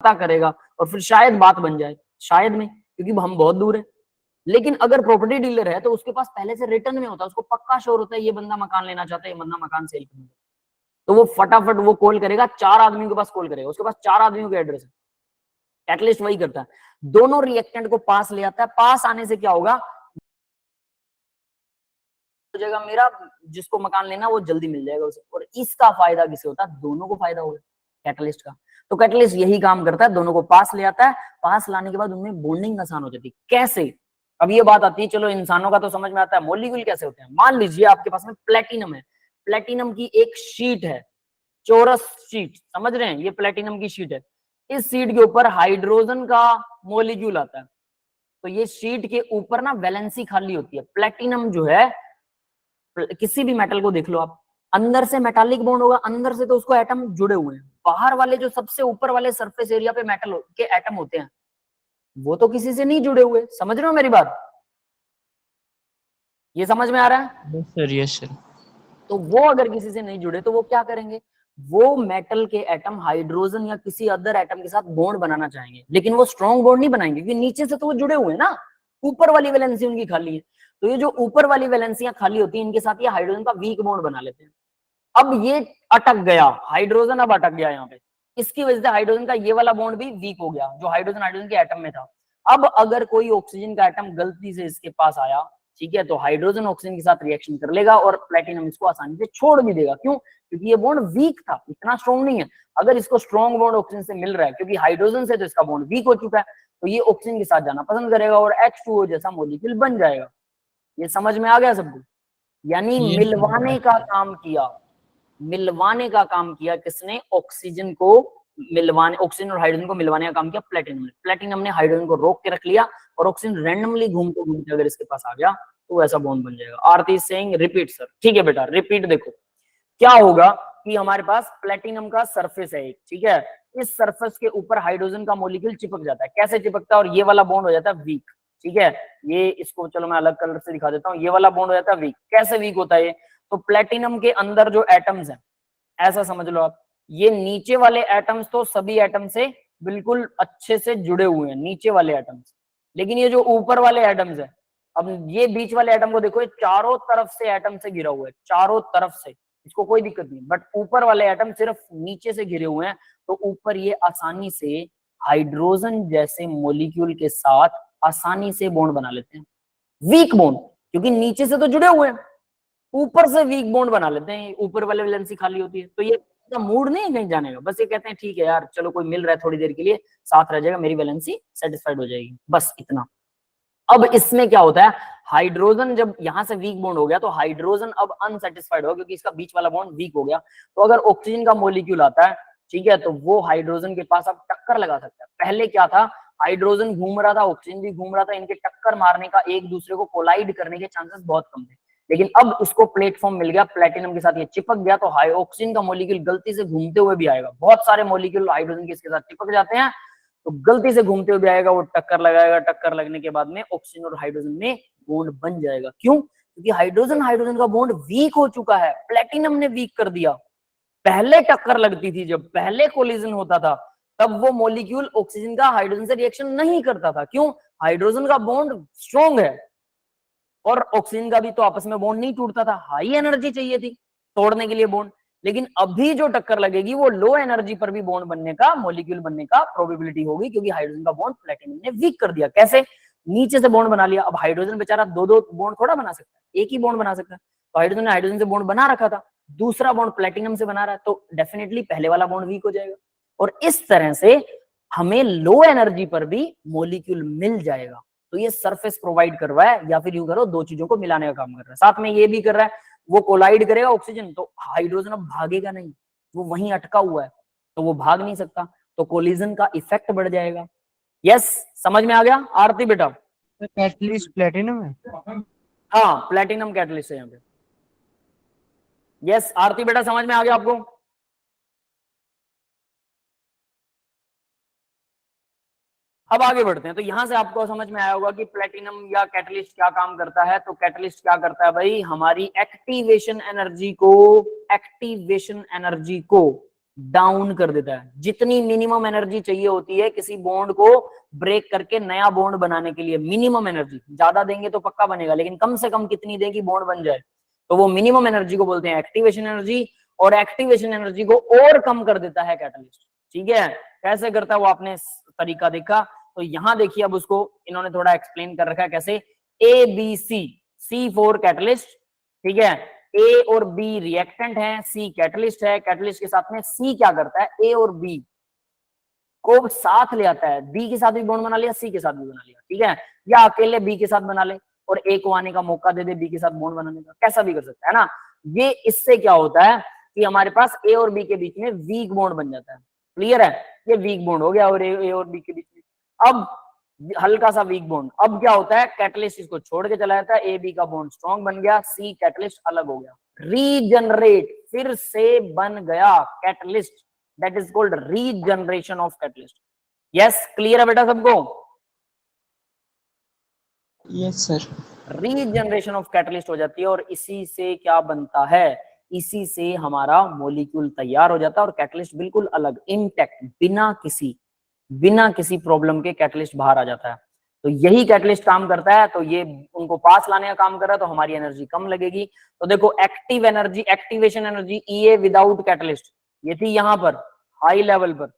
पता करेगा और फिर शायद बात बन जाए, शायद में, क्योंकि हम बहुत दूर है। लेकिन अगर प्रॉपर्टी डीलर है तो उसके पास पहले से रिटर्न में होता है, उसको पक्का श्योर होता है ये बंदा मकान लेना चाहता है, ये बंदा मकान सेल करना, तो वो फटाफट वो कॉल करेगा, 4 आदमियों के पास कॉल करेगा, उसके पास 4 आदमियों के एड्रेस है। एटलीस्ट वही करता है, दोनों रिएक्टेंट को पास ले आता है। पास आने से क्या होगा, हो जाएगा मेरा, जिसको मकान लेना वो जल्दी मिल जाएगा उसे। और इसका फायदा किसे होता है, दोनों को फायदा होगा कैटलिस्ट का। तो कैटलिस्ट यही काम करता है, दोनों को पास ले आता है। पास लाने के बाद उनमें बॉन्डिंग आसान हो जाती है। कैसे, अब ये बात आती है, चलो इंसानों का तो समझ में आता है, मॉलिक्यूल कैसे होते हैं। मान लीजिए आपके पास में प्लेटिनम है, प्लेटिनम की एक शीट है, चौरस शीट, समझ रहे हैं, ये प्लेटिनम की शीट है। इस शीट के ऊपर हाइड्रोजन का मॉलिक्यूल आता है, तो ये शीट के ऊपर ना वैलेंसी खाली होती है। प्लेटिनम जो है, किसी भी मेटल को देख लो आप, अंदर से मेटालिक बॉन्ड होगा, अंदर से तो उसको एटम जुड़े हुए हैं। बाहर वाले जो सबसे ऊपर वाले सरफेस एरिया पे मेटल के एटम होते हैं, वो तो किसी से नहीं जुड़े हुए। समझ रहे हो मेरी बात, ये समझ में आ रहा है? Yes sir, yes sir. तो वो अगर किसी से नहीं जुड़े तो वो क्या करेंगे, वो मेटल के एटम हाइड्रोजन या किसी अदर एटम के साथ बॉन्ड बनाना चाहेंगे, लेकिन वो स्ट्रॉन्ग बॉन्ड नहीं बनाएंगे, क्योंकि नीचे से तो वो जुड़े हुए हैं ना, ऊपर वाली वैलेंसी उनकी खाली है। तो ये जो ऊपर वाली वैलेंसियां खाली होती है, इनके साथ ये हाइड्रोजन का वीक बॉन्ड बना लेते हैं। अब ये अटक गया, हाइड्रोजन अब अटक गया यहाँ पे, इसकी वजह से हाइड्रोजन का ये वाला बॉन्ड भी वीक हो गया, जो हाइड्रोजन हाइड्रोजन के एटम में था। अब अगर कोई ऑक्सीजन का एटम गलती से इसके पास आया, ठीक है, तो हाइड्रोजन ऑक्सीजन के साथ रिएक्शन कर लेगा और प्लेटिनम इसको आसानी से छोड़ भी देगा। क्यों? क्योंकि ये बॉन्ड वीक था, इतना स्ट्रॉन्ग नहीं है। अगर इसको स्ट्रॉन्ग बॉन्ड ऑक्सीजन से मिल रहा है, क्योंकि हाइड्रोजन से तो इसका बॉन्ड वीक हो चुका है, तो ये ऑक्सीजन के साथ जाना पसंद करेगा और H2O जैसा मॉलिक्यूल बन जाएगा। ये समझ में आ गया सबको? यानी मिलवाने का काम किया, मिलवाने का काम किया किसने, ऑक्सीजन को मिलवाने, ऑक्सीजन और हाइड्रोजन को मिलवाने का काम किया प्लेटिनम ने। प्लेटिनम ने हाइड्रोजन को रोक के रख लिया और ऑक्सीजन रैंडमली घूमते घूमते अगर इसके पास आ गया तो ऐसा बॉन्ड बन जाएगा। आरती सेइंग रिपीट सर, ठीक है बेटा रिपीट। देखो क्या होगा कि हमारे पास प्लेटिनम का सरफेस है एक, ठीक है, इस सरफेस के ऊपर हाइड्रोजन का मॉलिक्यूल चिपक जाता है। कैसे चिपकता है, और ये वाला बॉन्ड हो जाता है वीक, ठीक है। ये इसको चलो मैं अलग कलर से दिखा देता हूँ, ये वाला बॉन्ड हो जाता है वीक। कैसे वीक होता है ये, तो प्लेटिनम के अंदर जो एटम्स हैं, ऐसा समझ लो आप, ये नीचे वाले एटम्स तो सभी एटम से बिल्कुल अच्छे से जुड़े हुए हैं, नीचे वाले एटम्स, लेकिन ये जो ऊपर वाले एटम्स है, अब ये बीच वाले एटम को देखो, ये चारों तरफ से एटम से घिरा हुआ है, चारों तरफ से, इसको कोई दिक्कत नहीं। बट ऊपर वाले एटम सिर्फ नीचे से घिरे हुए हैं, तो ऊपर ये आसानी से हाइड्रोजन जैसे मॉलिक्यूल के साथ आसानी से बॉन्ड बना लेते हैं, वीक बॉन्ड, क्योंकि नीचे से तो जुड़े हुए हैं, ऊपर से वीक बॉन्ड बना लेते हैं। ऊपर वाले वैलेंसी खाली होती है, तो ये का मूड नहीं है कहीं जाने का, बस ये कहते हैं ठीक है यार चलो कोई मिल रहा है थोड़ी देर के लिए, साथ रह जाएगा, मेरी वैलेंसी सेटिस्फाइड हो जाएगी, बस इतना। अब इसमें क्या होता है, हाइड्रोजन जब यहां से वीक बॉन्ड हो गया तो हाइड्रोजन अब अनसेटिस्फाइड हो, क्योंकि इसका बीच वाला बॉन्ड वीक हो गया। तो अगर ऑक्सीजन का मॉलिक्यूल आता है, ठीक है, तो वो हाइड्रोजन के पास अब टक्कर लगा सकता है। पहले क्या था, हाइड्रोजन घूम रहा था, ऑक्सीजन भी घूम रहा था, इनके टक्कर मारने का, एक दूसरे को कोलाइड करने के चांसेस बहुत कम थे। लेकिन अब उसको प्लेटफॉर्म मिल गया, प्लेटिनम के साथ ये चिपक गया, तो ऑक्सीजन का मॉलिक्यूल गलती से घूमते हुए भी आएगा। बहुत सारे मॉलिक्यूल हाइड्रोजन के इसके साथ चिपक जाते हैं, तो गलती से घूमते हुए भी आएगा, वो टक्कर लगाएगा, टक्कर लगने के बाद में ऑक्सीजन और हाइड्रोजन में बॉन्ड बन जाएगा। क्यों? क्योंकि हाइड्रोजन हाइड्रोजन का बॉन्ड वीक हो चुका है, प्लेटिनम ने वीक कर दिया। पहले टक्कर लगती थी, जब पहले कोलिजन होता था, तब वो मॉलिक्यूल ऑक्सीजन का हाइड्रोजन से रिएक्शन नहीं करता था। क्यों? हाइड्रोजन का बॉन्ड स्ट्रॉन्ग है और ऑक्सीजन का भी तो आपस में बॉन्ड नहीं टूटता था, हाई एनर्जी चाहिए थी तोड़ने के लिए बॉन्ड। लेकिन अभी जो टक्कर लगेगी वो लो एनर्जी पर भी बॉन्ड बनने का, मॉलिक्यूल बनने का प्रोबेबिलिटी होगी, क्योंकि हाइड्रोजन का बॉन्ड प्लेटिनम ने वीक कर दिया। कैसे? नीचे से बॉन्ड बना लिया। अब हाइड्रोजन बेचारा दो दो बॉन्ड थोड़ा बना सकता है, एक ही बॉन्ड बना सकता है। तो हाइड्रोजन ने हाइड्रोजन से बॉन्ड बना रखा था, दूसरा बॉन्ड प्लेटिनम से बना रहा है, तो डेफिनेटली पहले वाला बॉन्ड वीक हो जाएगा। और इस तरह से हमें लो एनर्जी पर भी मॉलिक्यूल मिल जाएगा। तो ये सरफेस प्रोवाइड कर रहा है, या फिर यूं करो दो चीजों को मिलाने का काम कर रहा है। साथ में ये भी कर रहा है, वो कोलाइड करेगा ऑक्सीजन, तो हाइड्रोजन अब भागेगा नहीं, वो वहीं अटका हुआ है, तो वो भाग नहीं सकता, तो कोलिजन का इफेक्ट बढ़ जाएगा। यस, समझ में आ गया आरती बेटा? कैटलिस्ट प्लेटिनम है। हाँ, प्लेटिनम कैटलिस्ट है यहाँ पे। यस आरती बेटा, समझ में आ गया आपको? अब आगे बढ़ते हैं। तो यहां से आपको समझ में आया होगा कि प्लेटिनम या कैटलिस्ट क्या काम करता है। तो कैटलिस्ट क्या करता है भाई, हमारी एक्टिवेशन एनर्जी को, एक्टिवेशन एनर्जी को डाउन कर देता है। जितनी मिनिमम एनर्जी चाहिए होती है किसी बॉन्ड को ब्रेक करके नया बॉन्ड बनाने के लिए, मिनिमम एनर्जी, ज्यादा देंगे तो पक्का बनेगा, लेकिन कम से कम कितनी दें कि बॉन्ड बन जाए, तो वो मिनिमम एनर्जी को बोलते हैं एक्टिवेशन एनर्जी। और एक्टिवेशन एनर्जी को और कम कर देता है कैटलिस्ट। ठीक है, कैसे करता है वो आपने तरीका देखा। तो यहां देखिए, अब उसको इन्होंने थोड़ा एक्सप्लेन कर रखा है कैसे। A B C, C for catalyst, ठीक है, ए और बी रिएक्टेंट है, सी कैटलिस्ट है। कैटलिस्ट के साथ में सी क्या करता है, ए और बी को साथ ले आता है, बी के साथ भी बॉन्ड बना लिया, सी के साथ भी बना लिया, ठीक है, या अकेले बी के साथ बना ले और ए को आने का मौका दे दे बी के साथ बॉन्ड बनाने का, कैसा भी कर सकता है ना। ये इससे क्या होता है कि हमारे पास ए और बी के बीच में वीक बॉन्ड बन जाता है। क्लियर है, ये वीक बॉन्ड हो गया और ए और बी के बीच में अब हल्का सा वीक बॉन्ड। अब क्या होता है, कैटलिस्ट इसको छोड़ के चला जाता है, ए बी का बॉन्ड स्ट्रॉन्ग बन गया, सी कैटलिस्ट अलग हो गया, रीजनरेट, फिर से बन गया catalyst, that is called regeneration of catalyst. Yes, clear है बेटा सबको। Yes sir. Regeneration of catalyst हो जाती है और इसी से क्या बनता है, इसी से हमारा मॉलिक्यूल तैयार हो जाता है और कैटलिस्ट बिल्कुल अलग, इंटैक्ट, बिना किसी प्रॉब्लम के कैटलिस्ट बाहर आ जाता है। तो यही कैटलिस्ट काम करता है, तो ये उनको पास लाने का काम कर रहा है, तो हमारी एनर्जी कम लगेगी। तो देखो एक्टिव एनर्जी, एक्टिवेशन एनर्जी ईए विदाउट कैटलिस्ट, ये थी यहां पर हाई लेवल पर,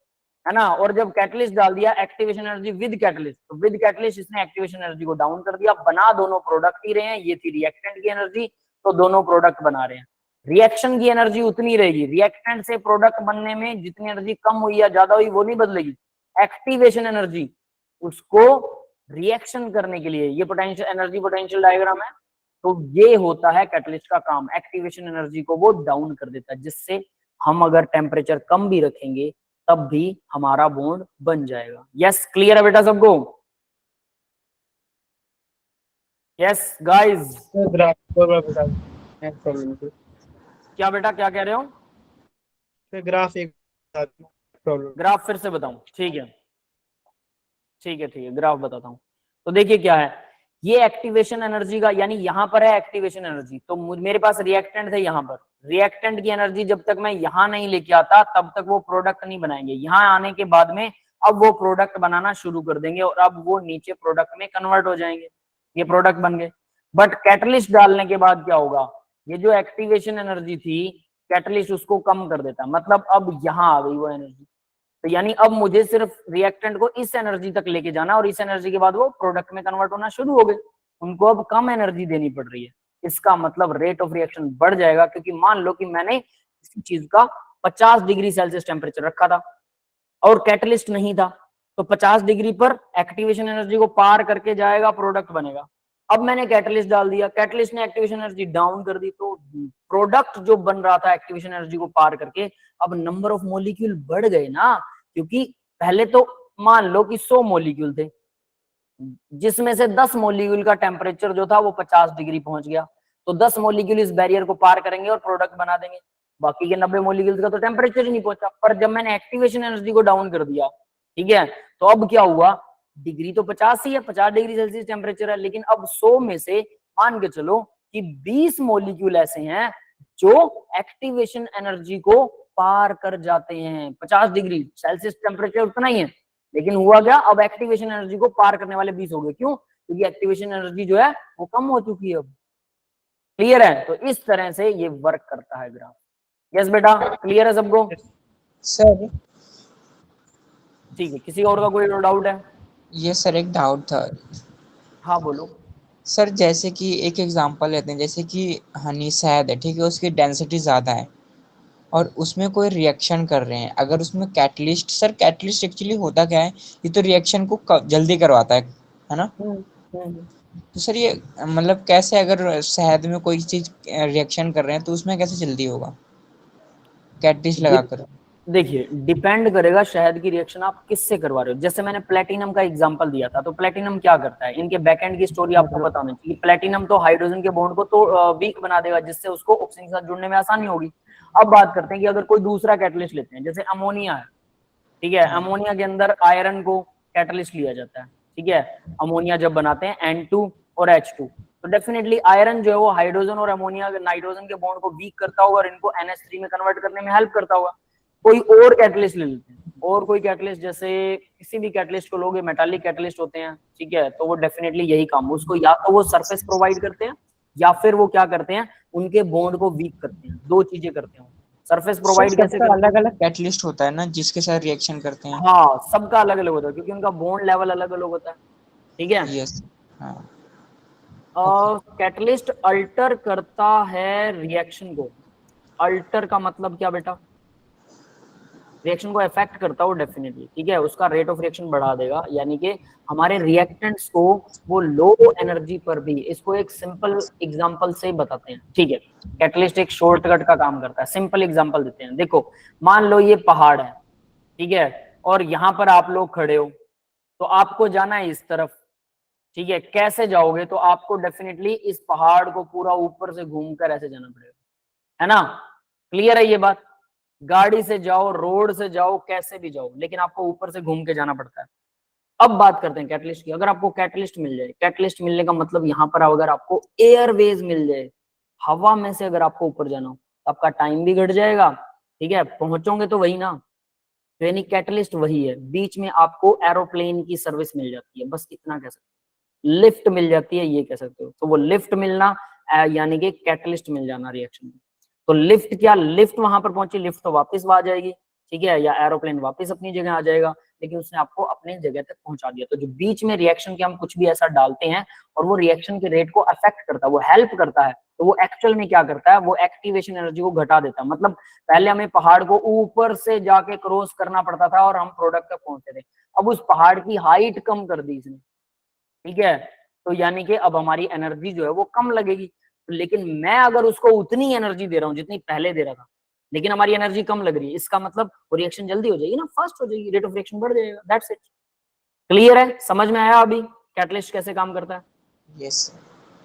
है ना। और जब कैटलिस्ट डाल दिया एक्टिवेशन एनर्जी विद कैटलिस्ट, तो विद कैटलिस्ट इसने एक्टिवेशन एनर्जी को डाउन कर दिया, बना दोनों प्रोडक्ट ही रहे हैं। ये थी रिएक्टेंट की एनर्जी, तो दोनों प्रोडक्ट बना रहे हैं। रिएक्शन की एनर्जी उतनी रहेगी, रिएक्टेंट से प्रोडक्ट बनने में जितनी एनर्जी कम हुई या ज्यादा हुई वो नहीं बदलेगी। एक्टिवेशन एनर्जी उसको रिएक्शन करने के लिए, ये पोटेंशियल एनर्जी पोटेंशियल डायग्राम है, तो ये होता है कैटलिस्ट का काम, एक्टिवेशन एनर्जी को वो डाउन कर देता है, जिससे हम अगर टेम्परेचर कम भी रखेंगे तब भी हमारा बॉन्ड बन जाएगा। यस, क्लियर है बेटा सबको। यस गाइस, क्या बेटा क्या कह रहे हो, ग्राफ एक प्रॉब्लम। ग्राफ फिर से बताऊं, ठीक है ठीक है ठीक है, ग्राफ बताता हूं। तो देखिए क्या है, ये एक्टिवेशन एनर्जी का, यानी यहां पर है एक्टिवेशन एनर्जी, तो मेरे पास रिएक्टेंट थे यहां पर, रिएक्टेंट की एनर्जी जब तक मैं यहां नहीं लेके आता तब तक वो प्रोडक्ट नहीं बनाएंगे, यहां आने के बाद में अब वो प्रोडक्ट बनाना शुरू कर देंगे और अब वो नीचे प्रोडक्ट में कन्वर्ट हो जाएंगे, ये प्रोडक्ट बन गए। बट कैटलिस्ट डालने के बाद क्या होगा, ये जो एक्टिवेशन एनर्जी थी कैटलिस्ट उसको कम कर देता, मतलब अब यहां आ गई वो एनर्जी, तो यानी अब मुझे सिर्फ रिएक्टेंट को इस एनर्जी तक लेके जाना और इस एनर्जी के बाद वो प्रोडक्ट में कन्वर्ट होना शुरू हो गए, उनको अब कम एनर्जी देनी पड़ रही है। इसका मतलब रेट ऑफ रिएक्शन बढ़ जाएगा, क्योंकि मान लो कि मैंने किसी चीज का 50 डिग्री सेल्सियस टेम्परेचर रखा था और कैटलिस्ट नहीं था, तो 50 डिग्री पर एक्टिवेशन एनर्जी को पार करके जाएगा, प्रोडक्ट बनेगा। अब मैंने कैटलिस्ट डाल दिया, कैटलिस्ट ने एक्टिवेशन एनर्जी डाउन कर दी, तो प्रोडक्ट जो बन रहा था एक्टिवेशन एनर्जी को पार करके, अब नंबर ऑफ मॉलिक्यूल बढ़ गए ना, क्योंकि पहले तो मान लो कि 100 मॉलिक्यूल थे, जिसमें से 10 मॉलिक्यूल का टेम्परेचर जो था वो 50 डिग्री पहुंच गया, तो 10 मॉलिक्यूल इस बैरियर को पार करेंगे और प्रोडक्ट बना देंगे, बाकी के 90 मॉलिक्यूल्स का तो टेम्परेचर ही नहीं पहुंचा। पर जब मैंने एक्टिवेशन एनर्जी को डाउन कर दिया, ठीक है, तो अब क्या हुआ, डिग्री तो 50 ही है, 50 डिग्री सेल्सियस टेम्परेचर है, लेकिन अब 100 में से मान के चलो कि 20 मॉलिक्यूल ऐसे हैं जो एक्टिवेशन एनर्जी को पार कर जाते हैं। 50 डिग्री सेल्सियस टेम्परेचर उतना ही है, लेकिन हुआ क्या, अब एक्टिवेशन एनर्जी को पार करने वाले 20 हो गए, क्यों, क्योंकि एक्टिवेशन एनर्जी जो है वो कम हो चुकी है अब। क्लियर है, तो इस तरह से ये वर्क करता है ग्राफ। यस बेटा, क्लियर है सबको। सर ठीक है, किसी और का कोई डाउट है। ये सर एक डाउट था। हाँ बोलो। सर जैसे कि एक एग्जांपल लेते हैं, जैसे कि हनी शहद है, ठीक है, उसकी डेंसिटी ज़्यादा है और उसमें कोई रिएक्शन कर रहे हैं, अगर उसमें कैटलिस्ट, सर कैटलिस्ट एक्चुअली होता क्या है, ये तो रिएक्शन को जल्दी करवाता है ना। तो सर ये मतलब कैसे, अगर शहद में कोई चीज़ रिएक्शन कर रहे हैं तो उसमें कैसे जल्दी होगा कैटलिस्ट लगाकर। देखिए डिपेंड करेगा शहद की रिएक्शन आप किससे करवा रहे हो। जैसे मैंने प्लेटिनम का एग्जांपल दिया था, तो प्लेटिनम क्या करता है, इनके बैकएंड की स्टोरी आपको पता होनी चाहिए। प्लेटिनम तो हाइड्रोजन के बॉन्ड को तो वीक बना देगा, जिससे उसको ऑक्सीजन के साथ जुड़ने में आसानी होगी। अब बात करते हैं कि अगर कोई दूसरा कैटलिस्ट लेते हैं, जैसे अमोनिया है, ठीक है, अमोनिया के अंदर आयरन को कैटलिस्ट लिया जाता है, ठीक है, अमोनिया जब बनाते हैं N2 और H2, तो डेफिनेटली आयरन जो है वो हाइड्रोजन और अमोनिया नाइट्रोजन के बॉन्ड को वीक करता होगा और इनको NH3 में कन्वर्ट करने में हेल्प करता होगा। कोई और कैटलिस्ट ले लेते हैं, और कोई कैटलिस्ट, जैसे किसी भी कैटलिस्ट को लोगे, मेटालिक कैटलिस्ट होते हैं, ठीक है, तो वो डेफिनेटली यही काम, उसको या तो वो सरफेस प्रोवाइड करते हैं या फिर वो क्या करते हैं, उनके बॉन्ड को वीक करते हैं, दो चीजें करते हैं। सरफेस प्रोवाइड कैसे सबका करते अलग हैं? अलग कैटलिस्ट होता है ना जिसके साथ रिएक्शन करते हैं। हाँ, सबका अलग अलग होता है क्योंकि उनका बॉन्ड लेवल अलग अलग होता है, ठीक है। यस। हाँ। कैटलिस्ट अल्टर करता है रिएक्शन को। अल्टर का मतलब क्या बेटा? रिएक्शन को इफेक्ट करता हो डेफिनेटली, ठीक है, उसका रेट ऑफ रिएक्शन बढ़ा देगा, यानी कि हमारे रिएक्टेंट्स को वो लो एनर्जी पर भी, इसको एक सिंपल एग्जांपल से बताते हैं, ठीक है। कैटलिस्ट एक शॉर्टकट का काम करता है, सिंपल एग्जांपल देते हैं। देखो, मान लो ये पहाड़ है, ठीक है, और यहाँ पर आप लोग खड़े हो, तो आपको जाना है इस तरफ, ठीक है। कैसे जाओगे? तो आपको डेफिनेटली इस पहाड़ को पूरा ऊपर से घूमकर ऐसे जाना पड़ेगा, है ना? क्लियर है ये बात? गाड़ी से जाओ, रोड से जाओ, कैसे भी जाओ, लेकिन आपको ऊपर से घूम के जाना पड़ता है। अब बात करते हैं कैटलिस्ट की। अगर आपको कैटलिस्ट मिल जाए, कैटलिस्ट मिलने का मतलब यहाँ पर अगर आपको एयरवेज मिल जाए, हवा में से अगर आपको ऊपर जाना हो, तो आपका टाइम भी घट जाएगा, ठीक है, पहुंचोगे तो वही ना। तो यानी कैटलिस्ट वही है, बीच में आपको एरोप्लेन की सर्विस मिल जाती है, बस इतना कह सकते हो, लिफ्ट मिल जाती है, ये कह सकते हो। तो वो लिफ्ट मिलना यानी कि कैटलिस्ट मिल जाना रिएक्शन में। तो लिफ्ट क्या, लिफ्ट वहां पर पहुंची, लिफ्ट तो वापस आ जाएगी, ठीक है, या एरोप्लेन वापस अपनी जगह आ जाएगा, लेकिन उसने आपको अपने जगह तक पहुंचा दिया। तो जो बीच में रिएक्शन के हम कुछ भी ऐसा डालते हैं और वो रिएक्शन के रेट को अफेक्ट करता है, वो हेल्प करता है, तो वो एक्चुअल में क्या करता है, वो एक्टिवेशन एनर्जी को घटा देता है। मतलब पहले हमें पहाड़ को ऊपर से जाके क्रॉस करना पड़ता था और हम प्रोडक्ट तक पहुंचते थे, अब उस पहाड़ की हाइट कम कर दी इसने, ठीक है। तो यानी कि अब हमारी एनर्जी जो है वो कम लगेगी, लेकिन मैं अगर उसको उतनी एनर्जी दे रहा हूं जितनी पहले दे रहा था, लेकिन हमारी एनर्जी कम लग रही है, इसका मतलब वो रिएक्शन जल्दी हो जाएगी ना, फास्ट हो जाएगी, रेट ऑफ रिएक्शन बढ़ जाएगा, दैट्स इट। क्लियर है? समझ में आया अभी कैटलिस्ट कैसे काम करता है? यस।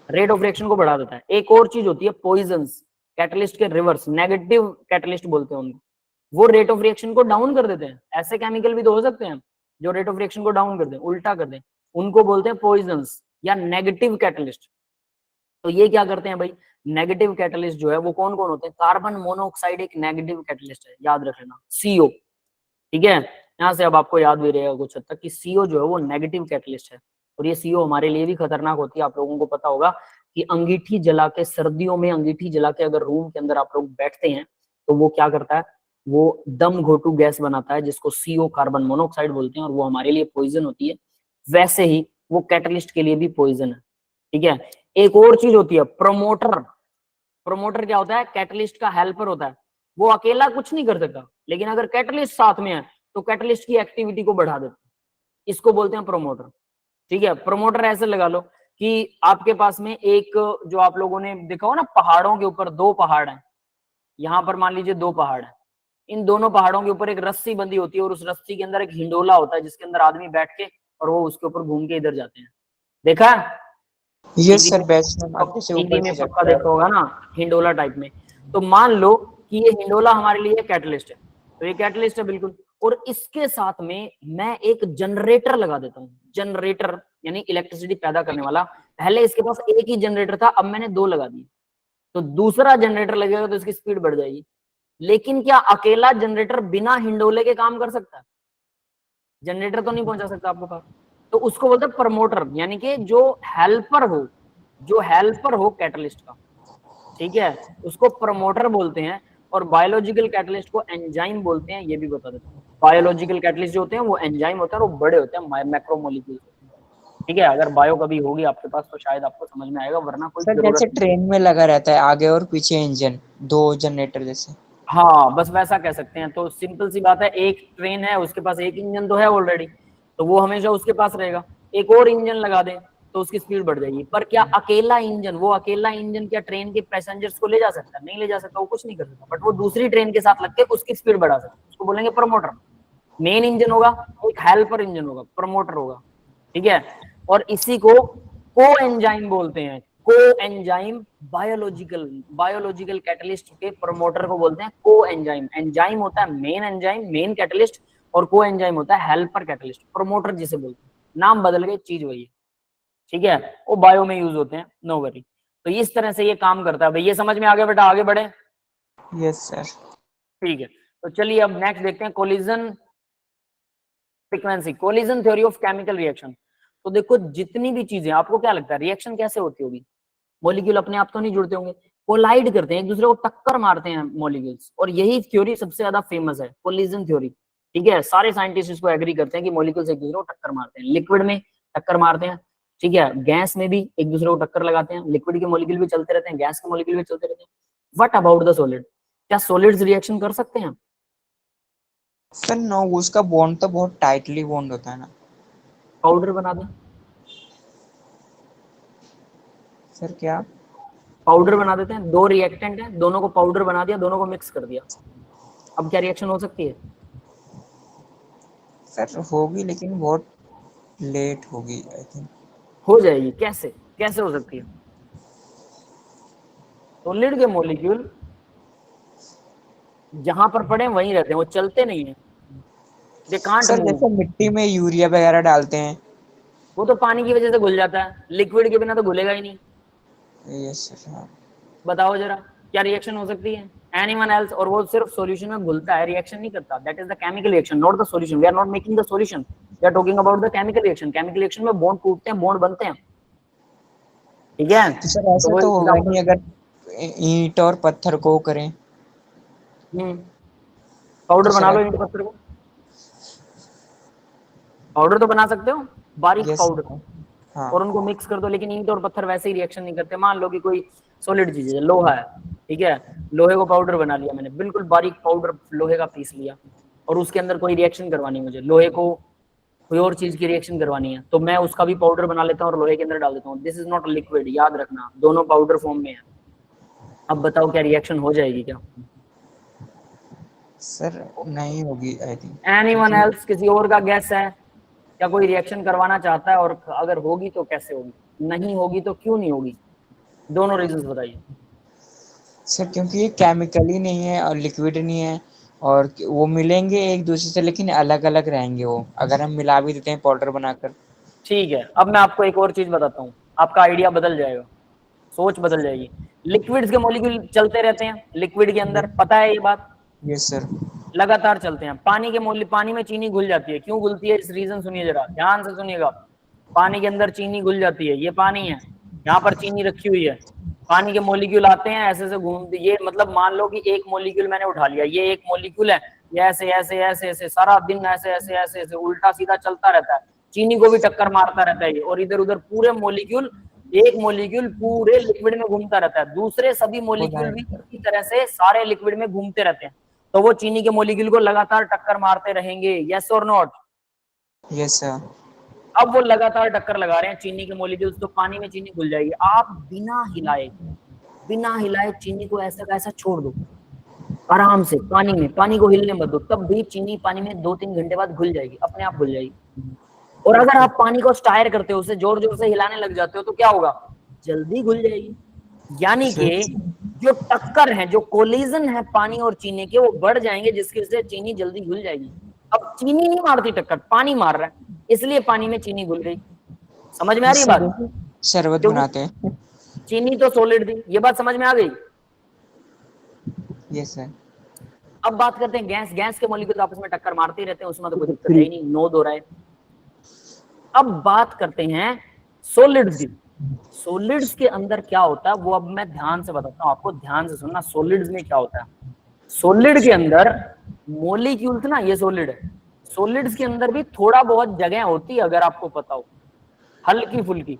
रेट ऑफ रिएक्शन को बढ़ा देता है। एक और चीज होती है पॉइजन्स, कैटलिस्ट के रिवर्स, नेगेटिव कैटलिस्ट बोलते हैं उनको, वो रेट ऑफ रिएक्शन को डाउन कर देते हैं। ऐसे केमिकल भी तो हो सकते हैं जो रेट ऑफ रिएक्शन को डाउन कर दें, उल्टा कर दें, उनको बोलते हैं पॉइजन्स या नेगेटिव कैटलिस्ट। तो ये क्या करते हैं भाई, नेगेटिव कैटलिस्ट जो है वो कौन कौन होते हैं? कार्बन मोनोऑक्साइड एक नेगेटिव कैटलिस्ट है, याद रख लेना, CO, ठीक है। यहाँ से अब आपको याद भी रहेगा कुछ हद तक कि CO जो है वो नेगेटिव कैटलिस्ट है, और ये CO हमारे लिए भी खतरनाक होती है। आप लोगों को पता होगा कि अंगीठी जला के, सर्दियों में अंगीठी जला के अगर रूम के अंदर आप लोग बैठते हैं तो वो क्या करता है, वो दम घोटू गैस बनाता है जिसको CO कार्बन मोनोऑक्साइड बोलते हैं, और वो हमारे लिए पॉइजन होती है। वैसे ही वो कैटलिस्ट के लिए भी पॉइजन है, ठीक है। एक और चीज होती है प्रमोटर। प्रमोटर क्या होता है? कैटलिस्ट का हेल्पर होता है, वो अकेला कुछ नहीं कर सकता, लेकिन अगर कैटलिस्ट साथ में है तो कैटलिस्ट की एक्टिविटी को बढ़ा देता है, इसको बोलते हैं प्रमोटर, ठीक है। प्रमोटर ऐसे लगा लो कि आपके पास में एक, जो आप लोगों ने देखा हो ना, पहाड़ों के ऊपर दो पहाड़ हैं, यहाँ पर मान लीजिए दो पहाड़ है, इन दोनों पहाड़ों के ऊपर एक रस्सी बंधी होती है और उस रस्सी के अंदर एक हिंडोला होता है जिसके अंदर आदमी बैठ के और वो उसके ऊपर घूम के इधर जाते हैं, देखा है? यस टीवी सर, में, बैच में आगे से टीवी ऊपर में से पक्का जाता है। देखा होगा ना, हिंडोला टाइप में। तो मान लो कि ये हिंडोला हमारे लिए कैटलिस्ट है, तो ये कैटलिस्ट है बिल्कुल, और इसके साथ में मैं एक जनरेटर लगा देता हूँ। जनरेटर यानी इलेक्ट्रिसिटी पैदा करने वाला। पहले इसके पास एक ही जनरेटर था, अब मैंने दो लगा दिए, तो दूसरा जनरेटर लगेगा तो इसकी स्पीड बढ़ जाएगी। लेकिन क्या अकेला जनरेटर बिना हिंडोले के काम कर सकता है? जनरेटर तो नहीं पहुंचा सकता आपके पास, तो उसको बोलते हैं प्रमोटर, यानी कि जो हेल्पर हो, जो हेल्पर हो कैटलिस्ट का, ठीक है, उसको प्रमोटर बोलते हैं। और बायोलॉजिकल कैटलिस्ट को एंजाइम बोलते हैं, ये भी बता देता हूँ। बायोलॉजिकल कैटलिस्ट जो होते हैं वो एंजाइम होते हैं और वो बड़े होते हैं, मैक्रोमोलिक्यूल, ठीक है। अगर बायो कभी होगी आपके पास तो शायद आपको समझ में आएगा, वरना कोई सर जरूरत जैसे नहीं। ट्रेन में लगा रहता है आगे और पीछे इंजन, दो जनरेटर जैसे। हाँ, बस वैसा कह सकते हैं। तो सिंपल सी बात है, एक ट्रेन है, उसके पास एक इंजन तो है ऑलरेडी, तो वो हमेशा उसके पास रहेगा। एक और इंजन लगा दे तो उसकी स्पीड बढ़ जाएगी। पर क्या अकेला इंजन, वो अकेला इंजन क्या ट्रेन के पैसेंजर्स को ले जा सकता है? नहीं ले जा सकता, वो कुछ नहीं कर सकता, बट वो दूसरी ट्रेन के साथ लग के उसकी स्पीड बढ़ा सकता है, उसको बोलेंगे प्रमोटर। मेन इंजन होगा, एक हेल्पर इंजन होगा, प्रमोटर होगा, ठीक है। और इसी को को एंजाइम बोलते हैं, को एंजाइम। बायोलॉजिकल कैटलिस्ट के प्रमोटर को बोलते हैं को एंजाइम। एंजाइम होता है मेन एंजाइम, मेन कैटलिस्ट, और को एंजाइम होता है हेल्पर कैटलिस्ट, प्रमोटर जिसे बोलते हैं। नाम बदल गए, चीज वही है, ठीक है। वो बायो में यूज होते हैं, नो वरी। तो इस तरह से ये काम करता है भाई। ये समझ में आ गया बेटा? आगे बढ़े, यस सर। ठीक है। तो चलिए अब नेक्स्ट देखते हैं collision frequency, collision theory of chemical reaction. तो देखो जितनी भी चीजें, आपको क्या लगता है रिएक्शन कैसे होती होगी? मॉलिक्यूल अपने आप तो नहीं जुड़ते होंगे, कोलाइड करते हैं, एक दूसरे को टक्कर मारते हैं मॉलिक्यूल्स, और यही थ्योरी सबसे ज्यादा फेमस है, कोलिजन थ्योरी। ठीक है, सारे साइंटिस्ट इसको एग्री करते हैं कि मॉलिक्यूल्स एक दूसरे को टक्कर मारते हैं, लिक्विड में टक्कर मारते हैं, ठीक है, गैस में भी एक दूसरे को टक्कर लगाते हैं, लिक्विड के मॉलिक्यूल भी चलते रहते हैं, गैस के मॉलिक्यूल भी चलते रहते हैं। What about the solid? क्या सॉलिड्स रिएक्शन कर सकते हैं? सर नो, उसका बॉन्ड तो बहुत टाइटली बॉन्ड होता है ना। पाउडर बना दें, सर क्या? पाउडर बना देते हैं, दो रिएक्टेंट हैं, दोनों को पाउडर बना दिया, दोनों को मिक्स कर दिया, अब क्या रिएक्शन हो सकती है? सर होगी, लेकिन बहुत लेट होगी आई थिंक। हो जाएगी, कैसे कैसे हो सकती है? सॉलिड के मॉलिक्यूल जहां पर पड़े वहीं रहते हैं, वो चलते नहीं है, दे कांट सर मूव। जैसे मिट्टी में यूरिया वगैरह डालते हैं। वो तो पानी की वजह से घुल जाता है, लिक्विड के बिना तो घुलेगा ही नहीं। यस सर, हाँ। बताओ जरा क्या रिएक्शन हो सकती है? एनीवन एल्स, और वो सिर्फ सॉल्यूशन में घुलता है, रिएक्शन नहीं करता। That is the chemical reaction, not the solution. We are not making the solution, we are talking about the chemical reaction. Chemical reaction में बॉन्ड टूटते हैं, बॉन्ड बनते हैं, ठीक है। तो सर ऐसा वो तो होगा एग्जांपल, नहीं अगर ईंट और पत्थर को करें। पाउडर तो बना सर लो ईंट पत्थर को, पाउडर तो बना सकते हो, बारीक यस, पाउडर, हाँ। और उनको मिक्स कर दो। लेकिन ईंट और पत्थर वैसे ही रिएक्शन नहीं करते। मान लो कि कोई सॉलिड चीज है, लोहा है, ठीक है, लोहे को पाउडर बना लिया मैंने, बिल्कुल बारीक पाउडर लोहे का पीस लिया, और उसके अंदर कोई रिएक्शन करवानी है मुझे, लोहे को कोई और चीज की रिएक्शन करवानी है, तो मैं उसका भी पाउडर बना लेता हूँ और लोहे के अंदर डाल देता हूँ। दिस इज नॉट लिक्विड, याद रखना, दोनों पाउडर फॉर्म में है। अब बताओ क्या रिएक्शन हो जाएगी क्या? सर नहीं होगी आई थिंक। एनीवन एल्स, किसी और का गैस है? क्या कोई रिएक्शन करवाना चाहता है? और अगर होगी तो कैसे होगी? नहीं होगी तो क्यों नहीं होगी? दोनों रीजंस बताइए। सर क्योंकि ये केमिकल ही नहीं है और लिक्विड नहीं है, और वो मिलेंगे एक दूसरे से लेकिन अलग अलग रहेंगे वो, अगर हम मिला भी देते हैं पाउडर बनाकर। ठीक है, अब मैं आपको एक और चीज बताता हूँ, आपका आइडिया बदल जाएगा, सोच बदल जाएगी। लिक्विड्स के मॉलिक्यूल चलते रहते हैं लिक्विड के अंदर, पता है ये बात? Yes sir. लगातार चलते हैं। पानी के पानी में चीनी घुल जाती है, क्यों घुलती है? इस रीजन सुनिए, जरा ध्यान से सुनिएगा। पानी के अंदर चीनी घुल जाती है, ये पानी है, यहाँ पर चीनी रखी हुई है, पानी के मॉलिक्यूल आते हैं ऐसे ऐसे घूमते, ये मतलब मान लो कि एक मॉलिक्यूल मैंने उठा लिया, ये एक मॉलिक्यूल है, ये ऐसे ऐसे ऐसे ऐसे सारा दिन ऐसे ऐसे ऐसे ऐसे उल्टा सीधा चलता रहता है, चीनी को भी टक्कर मारता रहता है ये, और इधर उधर पूरे मॉलिक्यूल, एक मॉलिक्यूल पूरे लिक्विड में घूमता रहता है, दूसरे सभी मॉलिक्यूल भी इसी तरह से सारे लिक्विड में घूमते रहते हैं, तो वो चीनी के मॉलिक्यूल को लगातार टक्कर मारते रहेंगे। यस और नॉट? Yes sir. अब वो लगातार टक्कर लगा रहे हैं चीनी के मॉलिक्यूल्स, तो पानी में चीनी घुल जाएगी। आप बिना हिलाए चीनी को ऐसा का ऐसा छोड़ दो आराम से पानी में, पानी को हिलने मत दो, तब भी चीनी पानी में 2-3 घंटे बाद घुल जाएगी, अपने आप घुल जाएगी। और अगर आप पानी को स्टायर करते हो, उसे जोर जोर से हिलाने लग जाते हो, तो क्या होगा? जल्दी घुल जाएगी। यानी कि जो टक्कर है, जो कोलिजन है पानी और चीनी के, वो बढ़ जाएंगे, जिसकी वजह से चीनी जल्दी घुल जाएगी। अब चीनी नहीं मारती टक्कर, पानी मार रहा है, इसलिए पानी में चीनी घुल गई। समझ में आ रही है बात? शरबत बनाते हैं। चीनी तो सॉलिड थी, ये बात समझ में आ गई? Yes sir. अब बात करते हैं गैस। गैस के मॉलिक्यूल आपस में टक्कर मारते ही रहते हैं, उसमें तो कोई दिक्कत है ही नहीं, नो दो रहा है। अब बात करते हैं सॉलिड्स की। सॉलिड्स के अंदर क्या होता है वो अब मैं ध्यान से बताता हूँ आपको, ध्यान से सुनना। सॉलिड्स में क्या होता है? सॉलिड के अंदर मॉलिक्यूल्स ना, ये सॉलिड है, सॉलिड्स के अंदर भी थोड़ा बहुत जगह होती है, अगर आपको पता हो, हल्की फुल्की,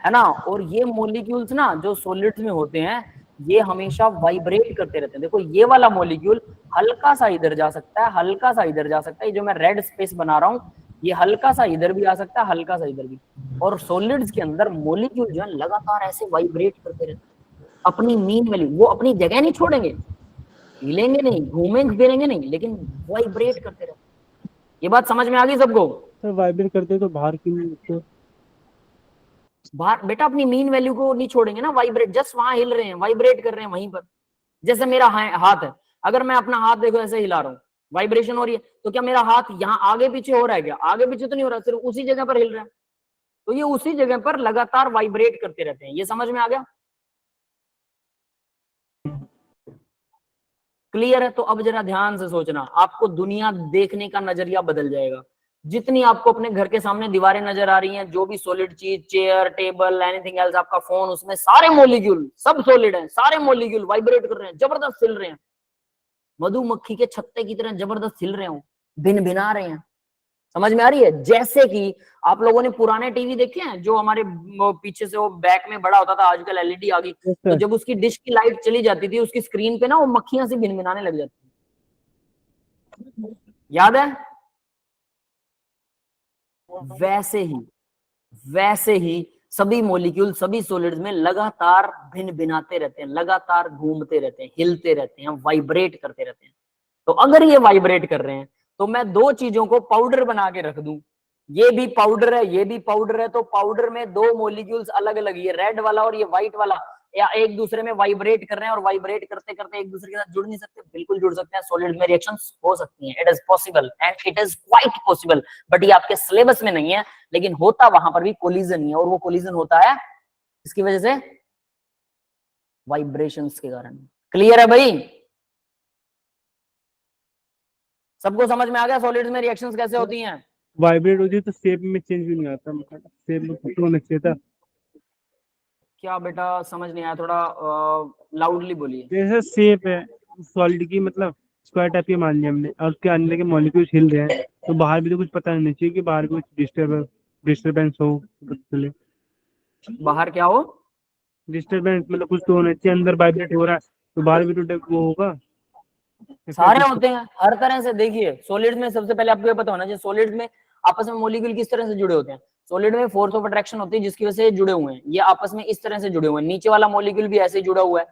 है ना। और ये मॉलिक्यूल्स ना जो सॉलिड्स में होते हैं, ये हमेशा वाइब्रेट करते रहते हैं। देखो ये वाला मॉलिक्यूल हल्का सा इधर जा सकता है, हल्का सा इधर जा सकता है, ये जो मैं रेड स्पेस बना रहा हूँ, ये हल्का सा इधर भी आ सकता है, हल्का सा इधर भी। और सॉलिड्स के अंदर मॉलिक्यूल जो है लगातार ऐसे वाइब्रेट करते रहते हैं, अपनी मीन वैल्यू, वो अपनी जगह नहीं छोड़ेंगे, हिलेंगे नहीं, घूमेंगे फिरेंगे नहीं, लेकिन वाइब्रेट करते रहते हैं। ये बात समझ में आ गई सबको? सर वाइब्रेट करते तो बाहर क्यों नहीं उठते? बाहर बेटा अपनी मीन वैल्यू को नहीं छोड़ेंगे ना, वाइब्रेट, जस्ट वहां हिल रहे हैं, वाइब्रेट कर रहे हैं वहीं पर। जैसे मेरा हाथ है, अगर मैं अपना हाथ देखो ऐसे हिला रहा हूँ, वाइब्रेशन हो रही है, तो क्या मेरा हाथ यहाँ आगे पीछे हो रहा है? क्या आगे पीछे तो नहीं हो रहा, सिर्फ उसी जगह पर हिल रहा है। तो ये उसी जगह पर लगातार वाइब्रेट करते रहते हैं। ये समझ में आ गया? क्लियर है? तो अब जरा ध्यान से सोचना, आपको दुनिया देखने का नजरिया बदल जाएगा। जितनी आपको अपने घर के सामने दीवारें नजर आ रही हैं, जो भी सॉलिड चीज, चेयर, टेबल, एनीथिंग एल्स, आपका फोन, उसमें सारे मॉलिक्यूल सब सॉलिड हैं, सारे मॉलिक्यूल वाइब्रेट कर रहे हैं, जबरदस्त हिल रहे हैं, मधुमक्खी के छत्ते की तरह जबरदस्त हिल रहे हो, भिन भिना रहे हैं। समझ में आ रही है? जैसे कि आप लोगों ने पुराने टीवी देखे हैं जो हमारे पीछे से वो बैक में बड़ा होता था, आजकल एलईडी आ गई, Yes, तो sir. जब उसकी डिश की लाइट चली जाती थी, उसकी स्क्रीन पे ना वो मक्खियां से भिनभिनाने लग जाती थी, याद है? वैसे ही सभी मॉलिक्यूल, सभी सॉलिड्स में लगातार भिन भिनाते रहते हैं, लगातार घूमते रहते हैं, हिलते रहते हैं, वाइब्रेट करते रहते हैं। तो अगर ये वाइब्रेट कर रहे हैं तो मैं दो चीजों को पाउडर बना के रख दूं, ये भी पाउडर है, ये भी पाउडर है, तो पाउडर में दो मॉलिक्यूल्स अलग अलग, ये रेड वाला और ये व्हाइट वाला, या एक दूसरे में वाइब्रेट कर रहे हैं और वाइब्रेट करते करते एक दूसरे के साथ जुड़ नहीं सकते? बिल्कुल जुड़ सकते हैं, सॉलिड में रिएक्शंस हो सकती हैं, it is possible and it is quite possible, but ये आपके सिलेबस में नहीं है, लेकिन होता वहां पर भी कोलिजन ही है, और वो कोलिजन होता है इसकी वजह से, वाइब्रेशंस के कारण। क्लियर है भाई? सबको समझ में आ गया सॉलिड्स में रिएक्शंस कैसे होती हैं? वाइब्रेट होती है तो शेप में चेंज भी नहीं आता, मतलब शेप में कुछ होना चाहिए था। क्या बेटा समझ नहीं आया? थोड़ा लाउडली बोलिए। जैसे शेप है सॉलिड की, मतलब स्क्वायर टाइप की मान लिया हमने, और उसके अंदर के मॉलिक्यूल्स हिल रहे हैं, तो बाहर भी तो कुछ पता नहीं चाहिए कि बाहर कुछ डिस्टर्बेंस हो, तो पता चले। बाहर क्या हो? डिस्टर्बेंस मतलब कुछ तो होना चाहिए, अंदर वाइब्रेट हो रहा है तो बाहर भी तो वो होगा। सारे होते हैं हर तरह से। देखिए सॉलिड में सबसे पहले आपको ये पता होना चाहिए, सॉलिड में आपस में मॉलिक्यूल किस तरह से जुड़े होते हैं। सॉलिड में फोर्स ऑफ अट्रैक्शन होती है जिसकी वजह से जुड़े हुए हैं, ये आपस में इस तरह से जुड़े हुए हैं, नीचे वाला मॉलिक्यूल भी ऐसे ही जुड़ा हुआ है,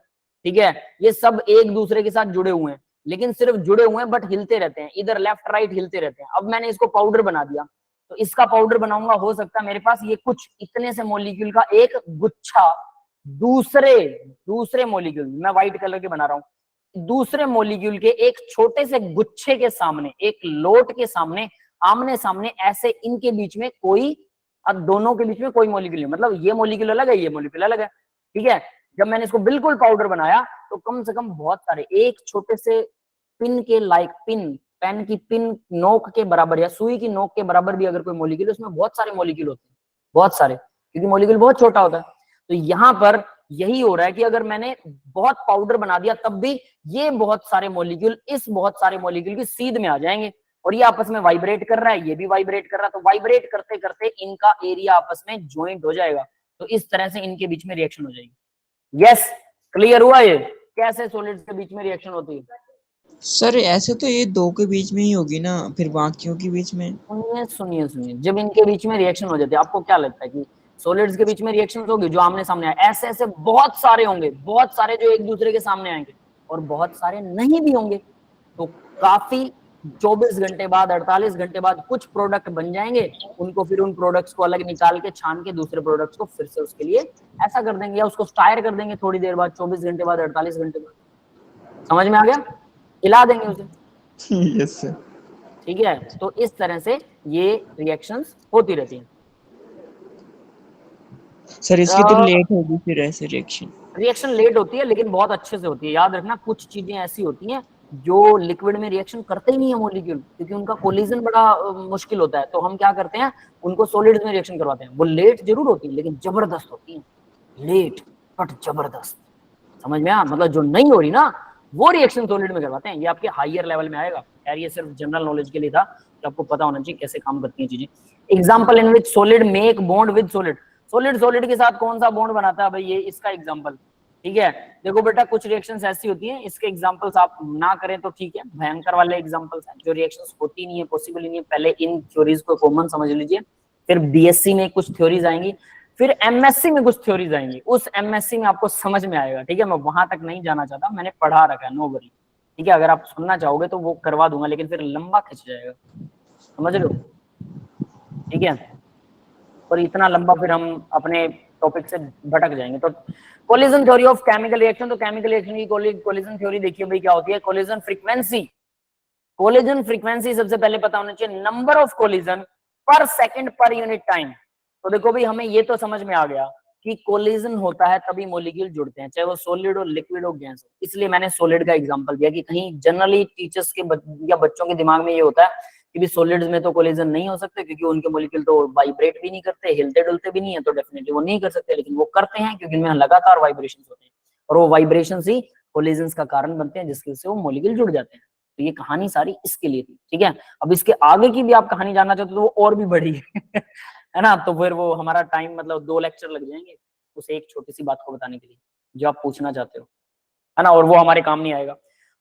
ठीक है? ये सब एक दूसरे के साथ जुड़े हुए हैं, लेकिन सिर्फ जुड़े हुए हैं बट हिलते रहते हैं, इधर लेफ्ट राइट हिलते रहते हैं। अब मैंने इसको पाउडर बना दिया, तो इसका पाउडर बनाऊंगा, हो सकता है मेरे पास ये कुछ इतने से मॉलिक्यूल का एक गुच्छा दूसरे मॉलिक्यूल, मैं व्हाइट कलर के बना रहा हूं, दूसरे मॉलिक्यूल के एक छोटे से गुच्छे के सामने, एक लोट के सामने, आमने सामने, ऐसे इनके बीच में कोई, अब दोनों के बीच में कोई मॉलिक्यूल नहीं, मतलब ये मॉलिक्यूल अलग है, ये मॉलिक्यूल अलग है, ठीक है? जब मैंने इसको बिल्कुल पाउडर बनाया तो कम से कम बहुत सारे, एक छोटे से पिन के लाइक, पेन की पिन नोक के बराबर या सुई की नोक के बराबर भी अगर कोई मॉलिक्यूल, उसमें बहुत सारे मॉलिक्यूल होते हैं, बहुत सारे, क्योंकि मॉलिक्यूल बहुत छोटा होता है। तो यहां पर यही हो रहा है कि अगर मैंने बहुत पाउडर बना दिया तब भी ये बहुत सारे मॉलिक्यूल इस बहुत सारे मॉलिक्यूल की सीध में आ जाएंगे, और ये आपस में वाइब्रेट कर रहा है, ये भी वाइब्रेट कर रहा है, तो वाइब्रेट करते करते इनका एरिया आपस में ज्वाइंट हो जाएगा, तो इस तरह से इनके बीच में रिएक्शन हो जाएगी। यस, क्लियर हुआ ये कैसे सॉलिड्स के बीच में रिएक्शन होती है? सर ऐसे तो ये दो के बीच में ही होगी ना, फिर बाकियों के बीच में? सुनिए, जब इनके बीच में रिएक्शन हो जाती है, आपको क्या लगता है कि सॉलिड्स के बीच में रिएक्शंस होगी जो आमने सामने आए? ऐसे ऐसे बहुत सारे होंगे, बहुत सारे जो एक दूसरे के सामने आएंगे, और बहुत सारे नहीं भी होंगे। तो काफी 24 घंटे बाद, 48 घंटे बाद कुछ प्रोडक्ट बन जाएंगे, उनको फिर उन प्रोडक्ट्स को अलग निकाल के छान के दूसरे प्रोडक्ट्स को फिर से उसके लिए ऐसा कर देंगे, या उसको स्टायर कर देंगे थोड़ी देर बाद, 24 घंटे बाद, 48 घंटे बाद। समझ में आ गया? हिला देंगे उसे। Yes sir. ठीक है, तो इस तरह से ये रिएक्शंस होती रहती हैं। सर इसकी तो लेट होगी फिर ऐसे रिएक्शन लेट होती है लेकिन बहुत अच्छे से होती है। याद रखना, कुछ चीजें ऐसी होती हैं जो लिक्विड में रिएक्शन करते ही नहीं है मॉलिक्यूल, क्योंकि उनका कोलिजन बड़ा मुश्किल होता है, तो हम क्या करते हैं, उनको सॉलिड्स में रिएक्शन करवाते हैं। वो लेट जरूर होती है लेकिन जबरदस्त होती है, लेट बट जबरदस्त। समझ में आ? मतलब जो नहीं हो रही ना वो रिएक्शन सॉलिड में करवाते हैं। ये आपके हायर लेवल में आएगा यार, ये सिर्फ जनरल नॉलेज के लिए था कि आपको पता होना चाहिए कैसे काम करती हैं चीजें। Example in which solid make bond with solid, solid solid के साथ कौन सा बॉन्ड बनाता है भाई, ये इसका एग्जांपल। ठीक है, देखो बेटा कुछ रिएक्शंस ऐसी होती हैं, इसके एग्जांपल्स आप ना करें तो ठीक है, भयंकर वाले एग्जांपल्स हैं जो रिएक्शंस होती नहीं है, पॉसिबल ही नहीं है। पहले इन थ्योरीज को कॉमन समझ लीजिए, फिर बीएससी में कुछ थ्योरीज आएंगी, फिर एमएससी में कुछ थ्योरीज आएंगी, उस एमएससी में आपको समझ में आएगा। ठीक है, मैं वहां तक नहीं जाना चाहता, मैंने पढ़ा रखा है, नो वरी। ठीक है, अगर आप सुनना चाहोगे तो वो करवा दूंगा, लेकिन फिर लंबा खिंच जाएगा, समझ लो। ठीक है, और इतना लंबा फिर हम अपने टॉपिक से भटक जाएंगे। तो collision theory of chemical reaction, तो केमिकल रिएक्शन की कोलिजन थ्योरी देखिए भाई क्या होती है। कोलिजन फ्रीक्वेंसी, कोलिजन फ्रीक्वेंसी सबसे पहले पता होना चाहिए, नंबर ऑफ कोलिजन पर सेकंड पर यूनिट टाइम। तो देखो भाई हमें ये तो समझ में आ गया कि कोलिजन होता है तभी मॉलिक्यूल जुड़ते हैं, चाहे वो सॉलिड हो, लिक्विड हो, गैस हो। इसलिए मैंने सॉलिड का एग्जांपल दिया कि कहीं जनरली टीचर्स के या बच्चों के दिमाग में ये होता है कि भी सॉलिड्स में तो कोलिजन नहीं हो सकते क्योंकि उनके मॉलिक्यूल तो वाइब्रेट भी नहीं करते, हिलते डुलते भी नहीं है, तो डेफिनेटली वो नहीं कर सकते। लेकिन वो करते हैं क्योंकि उनमें लगातार वाइब्रेशंस होते हैं और वो वाइब्रेशंस ही कोलिजन्स का कारण बनते हैं, जिसकी वजह से वो मॉलिक्यूल जुड़ जाते हैं। तो ये कहानी सारी इसके लिए थी, ठीक है। अब इसके आगे की भी आप कहानी जानना चाहते हो तो वो और भी बड़ी है ना, तो फिर वो हमारा टाइम मतलब 2 लेक्चर लग जाएंगे उस एक छोटी सी बात को बताने के लिए जो आप पूछना चाहते हो, है ना, और वो हमारे काम नहीं आएगा।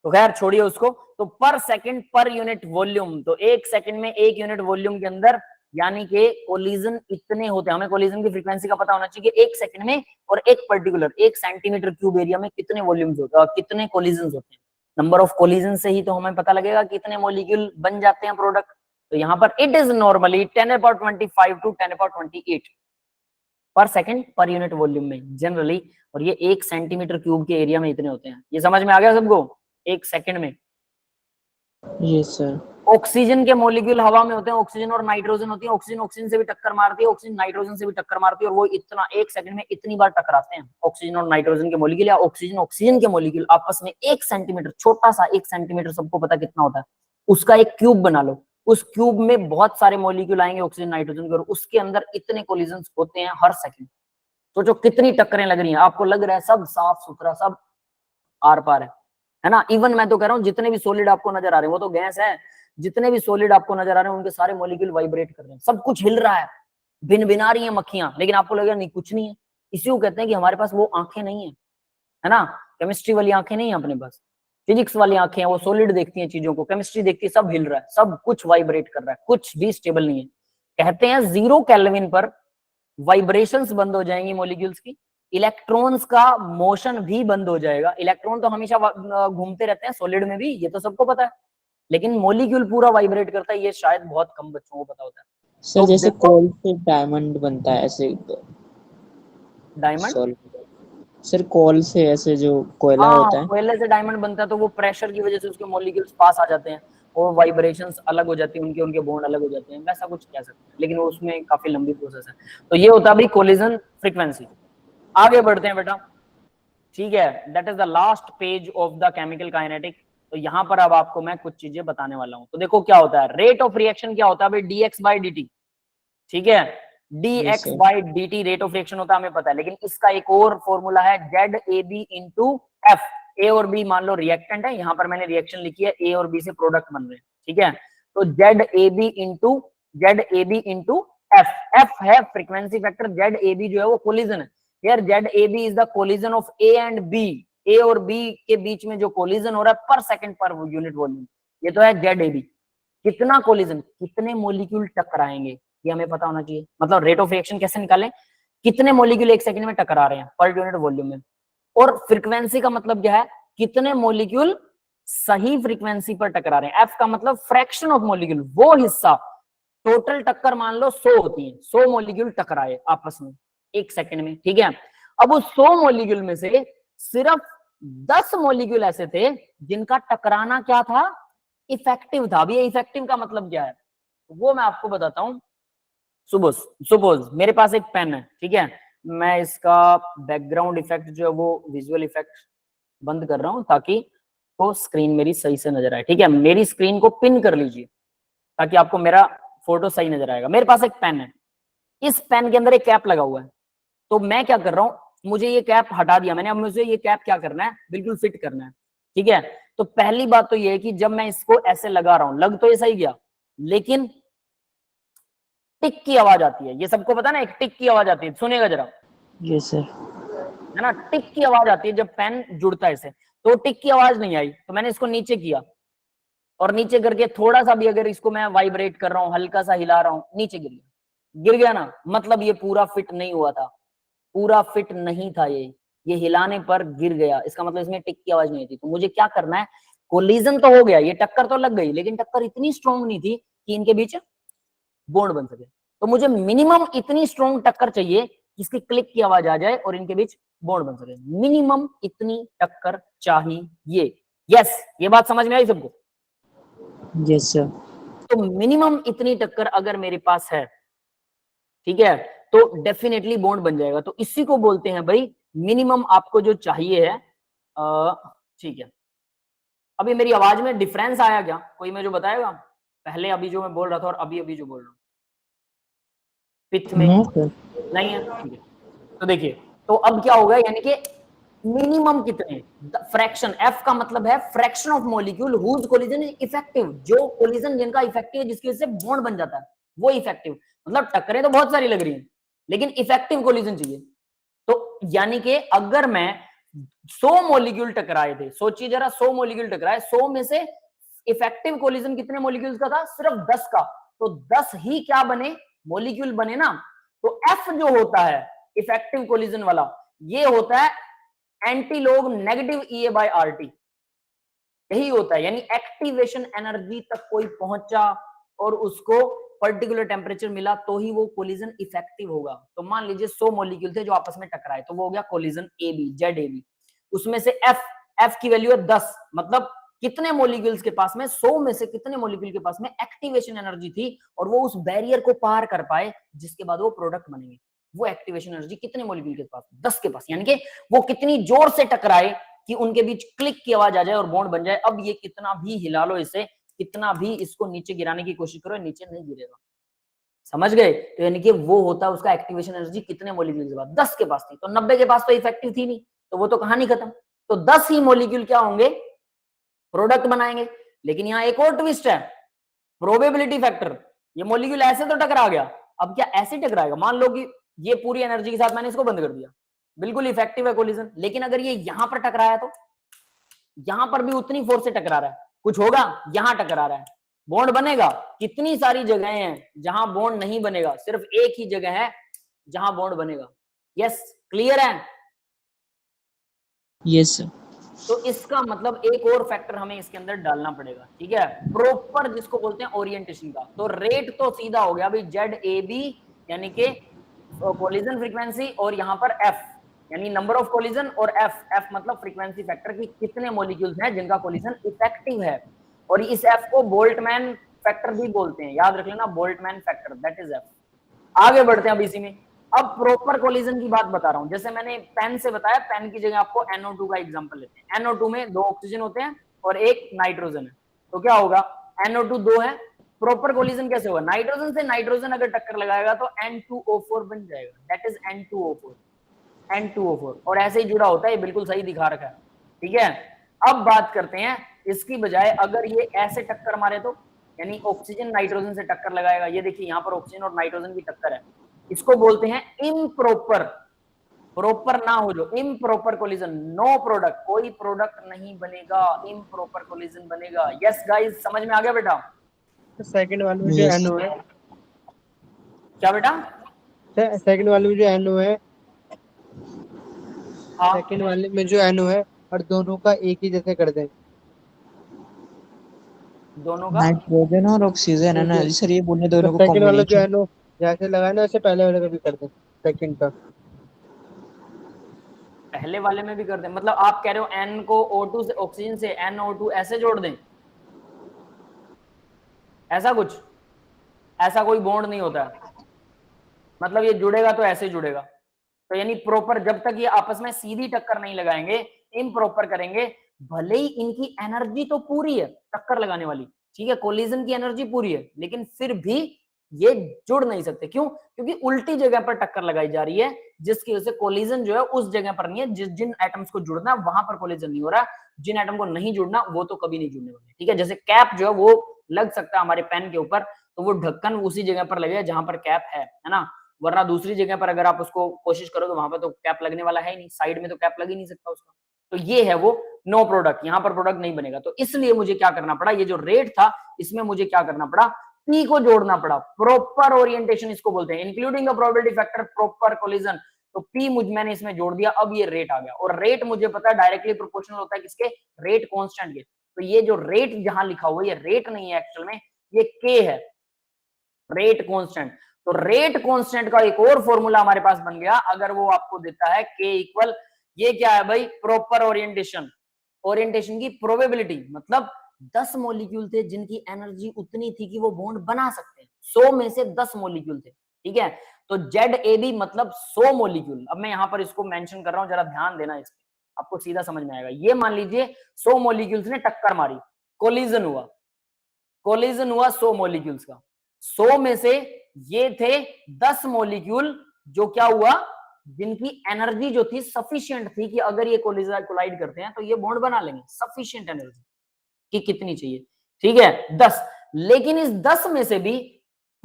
तो खैर छोड़िए उसको। तो पर सेकंड पर यूनिट वॉल्यूम, तो एक सेकंड में एक यूनिट वॉल्यूम के अंदर यानी कि कोलिजन इतने होते हैं। हमें कोलिजन की फ्रीक्वेंसी का पता होना चाहिए कि एक सेकंड में और एक पर्टिकुलर 1 सेंटीमीटर क्यूब एरिया में कितने वॉल्यूम्स होते हैं, कितने कोलिजन्स होते हैं। नंबर ऑफ कोलिजन से ही तो हमें पता लगेगा कितने मॉलिक्यूल बन जाते हैं प्रोडक्ट। तो यहाँ पर इट इज नॉर्मली 10^25 टू 10^28 पर सेकंड पर यूनिट वॉल्यूम में जनरली, और ये 1 सेंटीमीटर क्यूब के एरिया में इतने होते हैं। ये समझ में आ गया सबको? एक सेकंड में। Yes sir. ऑक्सीजन के मॉलिक्यूल हवा में होते हैं, ऑक्सीजन और नाइट्रोजन होती है। ऑक्सीजन ऑक्सीजन से भी टक्कर मारती है, ऑक्सीजन नाइट्रोजन से भी टक्कर मारती है, और वो इतना 1 सेकंड में इतनी बार टकराते हैं ऑक्सीजन और नाइट्रोजन के मॉलिक्यूल, या ऑक्सीजन ऑक्सीजन के मॉलिक्यूल आपस में 1 सेंटीमीटर, छोटा सा 1 सेंटीमीटर, सबको पता कितना होता है, उसका एक क्यूब बना लो। उस क्यूब में बहुत सारे मॉलिक्यूल आएंगे ऑक्सीजन नाइट्रोजन के, और उसके अंदर इतने कोलिजन्स होते हैं हर सेकंड। सोचो कितनी टक्करें लग रही हैं। आपको लग रहा है सब साफ सुथरा, सब आर पार है ना। इवन मैं तो कह रहा हूँ जितने भी सॉलिड आपको नजर आ रहे हैं वो तो गैस है, जितने भी सॉलिड आपको नजर आ रहे हैं उनके सारे मॉलिक्यूल वाइब्रेट कर रहे हैं, सब कुछ हिल रहा है, भिन भिना रही है मक्खियां, लेकिन आपको लगेगा नहीं कुछ नहीं है। इसी को कहते हैं कि हमारे पास वो आंखें नहीं है ना, केमिस्ट्री वाली आंखें नहीं है अपने पास, फिजिक्स वाली आंखें हैं, वो सॉलिड देखती हैं चीजों को, केमिस्ट्री देखती है सब हिल रहा है, सब कुछ वाइब्रेट कर रहा है, कुछ भी स्टेबल नहीं है। कहते हैं 0 केल्विन पर वाइब्रेशंस बंद हो जाएंगी मॉलिक्यूल्स की, इलेक्ट्रॉन्स का मोशन भी बंद हो जाएगा। इलेक्ट्रॉन तो हमेशा घूमते रहते हैं सॉलिड में भी, ये तो सबको पता है, लेकिन मॉलिक्यूल पूरा वाइब्रेट करता है, ये शायद बहुत कम बच्चों को पता होता है। सर तो जैसे देखो, कोल से डायमंड बनता है ऐसे डायमंड, सर कोल से ऐसे जो कोयला हाँ होता है। कोयले से डायमंड बनता है, तो वो प्रेशर की वजह से उसके मॉलिक्यूल्स पास आ जाते हैं और वाइब्रेशंस अलग हो जाती है, उनके उनके बॉन्ड अलग हो जाते हैं, वैसा कुछ कह सकते हैं, लेकिन उसमें काफी लंबी प्रोसेस है। तो ये होता है भाई कोलिजन फ्रीक्वेंसी। आगे बढ़ते हैं बेटा, ठीक है। That is the last page of the chemical kinetic. तो यहाँ पर अब आपको मैं कुछ चीजें बताने वाला हूँ। तो देखो क्या होता है, रेट ऑफ रिएक्शन क्या होता है भाई, dx/dt, ठीक है। dx/dt रेट ऑफ रिएक्शन होता है, हमें पता है, लेकिन इसका एक और फॉर्मूला है ZAB इंटू F। ए और बी मान लो रिएक्टेंट है, यहाँ पर मैंने रिएक्शन लिखी है, ए और बी से प्रोडक्ट बन रहे हैं, ठीक है। तो ZAB इंटू F, F है फ्रीक्वेंसी फैक्टर, ZAB जो है वो कोलिजन है। यार ZAB is the collision of A and B, A और बी के बीच में जो कोलिजन हो रहा है पर सेकंड पर यूनिट वॉल्यूम, ये तो है ZAB। कितना कोलिजन, कितने मॉलिक्यूल टकराएंगे, ये हमें पता होना चाहिए। मतलब रेट ऑफ रिएक्शन कैसे निकालें, कितने मॉलिक्यूल 1 सेकंड में टकरा रहे हैं पर यूनिट वॉल्यूम में। और फ्रीक्वेंसी का मतलब क्या है, कितने मॉलिक्यूल सही फ्रीक्वेंसी पर टकरा रहे हैं। एफ का मतलब फ्रैक्शन ऑफ मॉलिक्यूल, वो हिस्सा, टोटल टक्कर मान लो 100 होती है, 100 मॉलिक्यूल टकराए आपस में 1 सेकंड में, ठीक है। अब उस 100 मॉलिक्यूल में से सिर्फ 10 मॉलिक्यूल ऐसे थे जिनका टकराना क्या था, इफेक्टिव था। अभी इफेक्टिव का मतलब क्या है वो मैं आपको बताता हूं। सपोज मेरे पास एक पेन है, ठीक है, मैं इसका बैकग्राउंड इफेक्ट जो है वो विजुअल इफेक्ट बंद कर रहा हूं ताकि वो स्क्रीन मेरी सही से नजर आए, ठीक है। मेरी स्क्रीन को पिन कर लीजिए ताकि आपको मेरा फोटो सही नजर आएगा। मेरे पास एक पेन है, इस पेन के अंदर एक कैप लगा हुआ है, तो मैं क्या कर रहा हूं, मुझे ये कैप हटा दिया मैंने, अब मुझे ये कैप क्या करना है, बिल्कुल फिट करना है, ठीक है। तो पहली बात तो ये है कि जब मैं इसको ऐसे लगा रहा हूं, लग तो ये सही गया, लेकिन टिक की आवाज आती है, ये सबको पता ना, एक टिक की आवाज आती है, सुनेगा जरा। Yes sir. है ना, टिक की आवाज आती है जब पेन जुड़ता है इसे, तो टिक की आवाज नहीं आई, तो मैंने इसको नीचे किया, और नीचे करके थोड़ा सा भी अगर इसको मैं वाइब्रेट कर रहा हूं, हल्का सा हिला रहा हूं, नीचे गिर गया ना, मतलब ये पूरा फिट नहीं हुआ था, पूरा फिट नहीं था, ये हिलाने पर गिर गया, इसका मतलब इसमें टिक की आवाज नहीं थी। तो मुझे क्या करना है, कोलिजन तो हो गया, ये टक्कर तो लग गई, लेकिन टक्कर इतनी स्ट्रॉन्ग नहीं थी कि इनके बीच बॉन्ड बन सके। तो मुझे मिनिमम इतनी स्ट्रॉन्ग टक्कर चाहिए कि इसकी क्लिक की आवाज आ जाए और इनके बीच बॉन्ड बन सके, मिनिमम इतनी टक्कर चाहिए। यस, ये बात समझ में आई सबको? Yes sir. तो मिनिमम इतनी टक्कर अगर मेरे पास है, ठीक है, तो डेफिनेटली बॉन्ड बन जाएगा। तो इसी को बोलते हैं भाई मिनिमम आपको जो चाहिए है। ठीक है, अभी मेरी आवाज में डिफरेंस आया क्या? कोई मुझे बताएगा? पहले अभी जो मैं बोल रहा था और अभी अभी जो बोल रहा हूँ पिथ में नो सर। नहीं है? ठीक है, तो देखिए, तो अब क्या होगा, यानी कि मिनिमम कितने फ्रैक्शन, एफ का मतलब है fraction of molecule whose collision is effective, जो कोलिजन जिनका इफेक्टिव है, जिसकी वजह से बॉन्ड बन जाता है, वो इफेक्टिव। मतलब टक्करें तो बहुत सारी लग रही हैं, लेकिन इफेक्टिव कोलिजन चाहिए। तो यानी कि अगर मैं 100 मॉलिक्यूल टकराए थे, सोचिए जरा, 100 मॉलिक्यूल टकराए, 100 में से इफेक्टिव कोलिजन कितने मॉलिक्यूल्स का था? सिर्फ 10 का। तो 10 ही क्या बने? मॉलिक्यूल बने ना। तो एफ जो होता है इफेक्टिव कोलिजन वाला, ये होता है एंटी लॉग नेगेटिव ईए बाय आरटी, यही होता है। यानी एक्टिवेशन एनर्जी तक कोई पहुंचा और उसको पर्टिकुलर टेम्परेचर मिला तो ही वो कोलिजन इफेक्टिव होगा। तो मान लीजिए 100 मॉलिक्यूल थे जो आपस में टकराए, तो वो हो गया collision A B, Z A B. उसमें से एफ की वैल्यू है 10, मतलब कितने मॉलिक्यूल्स के पास में, 100 में से कितने मॉलिक्यूल के पास में एक्टिवेशन एनर्जी थी और वो उस बैरियर को पार कर पाए जिसके बाद वो प्रोडक्ट बनेंगे। वो एक्टिवेशन एनर्जी कितने मॉलिक्यूल के पास? 10 के पास। यानी कि वो कितनी जोर से टकराए कि उनके बीच क्लिक की आवाज आ जाए और बॉन्ड बन जाए। अब ये कितना भी हिला लो इसे, कितना भी इसको नीचे गिराने की कोशिश करो, नीचे नहीं गिरेगा। समझ गए? तो यानी कि वो होता है उसका एक्टिवेशन एनर्जी कितने मॉलिक्यूल के पास? 10 के पास थी, तो 90 के पास तो इफेक्टिव थी नहीं, तो वो तो कहानी खत्म। तो 10 ही मॉलिक्यूल क्या होंगे? प्रोडक्ट बनाएंगे। लेकिन यहाँ एक और ट्विस्ट है, प्रोबेबिलिटी फैक्टर। ये मॉलिक्यूल ऐसे तो टकरा गया, अब क्या ऐसे टकराएगा? मान लो कि ये पूरी एनर्जी के साथ मैंने इसको बंद कर दिया, बिल्कुल इफेक्टिव है कोलिजन, लेकिन अगर ये यहां पर टकराया तो यहां पर भी उतनी फोर्स से टकरा रहा है, कुछ होगा? यहां टकरा रहा है, बॉन्ड बनेगा? कितनी सारी जगहें हैं जहां बॉन्ड नहीं बनेगा, सिर्फ एक ही जगह है जहां बॉन्ड बनेगा। यस, क्लियर है? Yes sir. तो इसका मतलब एक और फैक्टर हमें इसके अंदर डालना पड़ेगा, ठीक है, प्रॉपर जिसको बोलते हैं ओरिएंटेशन का। तो रेट तो सीधा हो गया भाई, जेड ए बी यानी कि कोलिजन फ्रीक्वेंसी, और यहाँ पर एफ यानी नंबर ऑफ कोलिजन, और एफ मतलब फ्रीक्वेंसी फैक्टर की कितने मॉलिक्यूल्स हैं जिनका कोलिजन इफेक्टिव है। और इस एफ को बोल्टमैन फैक्टर भी बोलते हैं, याद रख लेना, Boltzmann factor, that is F. आगे बढ़ते हैं अब इसी में। अब प्रॉपर कोलिजन की बात बता रहा हूं, जैसे मैंने पेन से बताया, पेन की जगह आपको NO2 का एग्जांपल लेते हैं। NO2 में 2 ऑक्सीजन होते हैं और 1 नाइट्रोजन है, तो क्या होगा? NO2 2 है, प्रॉपर कोलिजन कैसे होगा? नाइट्रोजन से नाइट्रोजन अगर टक्कर लगाएगा तो N2O4 बन जाएगा, दैट इज N2O4, और ऐसे ही जुड़ा होता है, ये बिल्कुल सही दिखा रखा है, ठीक है। अब बात करते हैं इसकी बजाय अगर ये ऐसे टक्कर मारे तो, यानी ऑक्सीजन नाइट्रोजन से टक्कर लगाएगा, ये देखिए यहाँ पर ऑक्सीजन और नाइट्रोजन की टक्कर है, इसको बोलते हैं इम्प्रॉपर। प्रॉपर ना हो जो इम्प्रॉपर कोलिजन, नो प्रोडक्ट, कोई प्रोडक्ट नहीं बनेगा, इम्प्रॉपर कोलिजन बनेगा। यस गाइस, समझ में आ गया बेटा? सेकंड वाले में जो Yes. एनओ है, क्या बेटा? सेकंड वाले में जो एनओ है, हाँ, सेकंड वाले में जो एनओ है और दोनों का एक ही जैसे कर दें। दोनों का नाइट्रोजन और ऑक्सीजन है ना जी सर, ये बोलने तो दोनों को सेकंड वाला जो कॉम्बिनेशन। एनओ जैसे लगाया ना, वैसे पहले वाले का भी कर दें, सेकंड का। पहले वाले में भी कर दें, मतलब आप कह रहे हो N को O2 से, ऑक्सीजन से NO2 ऐसे जोड़ दें, ऐसा कुछ? ऐसा कोई बॉन्ड नहीं होता है, मतलब ये जुड़ेगा तो ऐसे जुड़ेगा। तो यानी प्रॉपर जब तक ये आपस में सीधी टक्कर नहीं लगाएंगे, इम्प्रॉपर करेंगे, भले ही इनकी एनर्जी तो पूरी है टक्कर लगाने वाली, ठीक है, कोलिजन की एनर्जी पूरी है, लेकिन फिर भी ये जुड़ नहीं सकते। क्यों? क्योंकि उल्टी जगह पर टक्कर लगाई जा रही है, जिसकी वजह से कोलिजन जो है उस जगह पर नहीं है, जिन एटम्स को जुड़ना है वहां पर कोलिजन नहीं हो रहा, जिन एटम को नहीं जुड़ना वो तो कभी नहीं जुड़ने वाले, ठीक है। जैसे कैप जो है वो लग सकता है हमारे पेन के ऊपर, तो वो ढक्कन उसी जगह पर लगेगा जहां पर कैप है ना, वरना दूसरी जगह पर अगर आप उसको कोशिश करोगे वहां पर तो कैप लगने वाला है ही नहीं, साइड में तो कैप लग ही नहीं सकता उसका। तो ये है वो नो प्रोडक्ट, यहां पर प्रोडक्ट नहीं बनेगा। तो इसलिए मुझे क्या करना पड़ा, ये जो रेट था इसमें मुझे क्या करना पड़ा, पी को जोड़ना पड़ा, प्रॉपर ओरिएंटेशन इसको बोलते हैं, including a probability factor proper collision. तो पी मैंने इसमें जोड़ दिया, अब ये रेट आ गया, और रेट मुझे पता है डायरेक्टली प्रोपोर्शनल होता है किसके? रेट कांस्टेंट के। तो ये जो रेट जहां लिखा हुआ है ये रेट नहीं है एक्चुअल में, ये के है, रेट कांस्टेंट। तो रेट कांस्टेंट का एक और फॉर्मूला हमारे पास बन गया, अगर वो आपको देता है के इक्वल, ये क्या है भाई? प्रॉपर ओरिएंटेशन, ओरिएंटेशन की प्रोबेबिलिटी, मतलब 10 मॉलिक्यूल थे जिनकी एनर्जी उतनी थी कि वो बॉन्ड बना सकते हैं, 100 में से 10 मॉलिक्यूल थे, ठीक है। तो ZAB मतलब 100 मॉलिक्यूल। अब मैं यहाँ पर इसको मेंशन कर रहा हूँ, जरा ध्यान देना इस पे, आपको सीधा समझ में आएगा। ये मान लीजिए 100 मॉलिक्यूल्स ने टक्कर मारी, कोलिजन हुआ 100 मॉलिक्यूल्स का। 100 में से ये थे 10 मॉलिक्यूल जो क्या हुआ, जिनकी एनर्जी जो थी सफिशिएंट थी कि अगर ये कोलाइड करते हैं तो ये बॉन्ड बना लेंगे। सफिशिएंट एनर्जी कि कितनी चाहिए, ठीक है 10। लेकिन इस 10 में से भी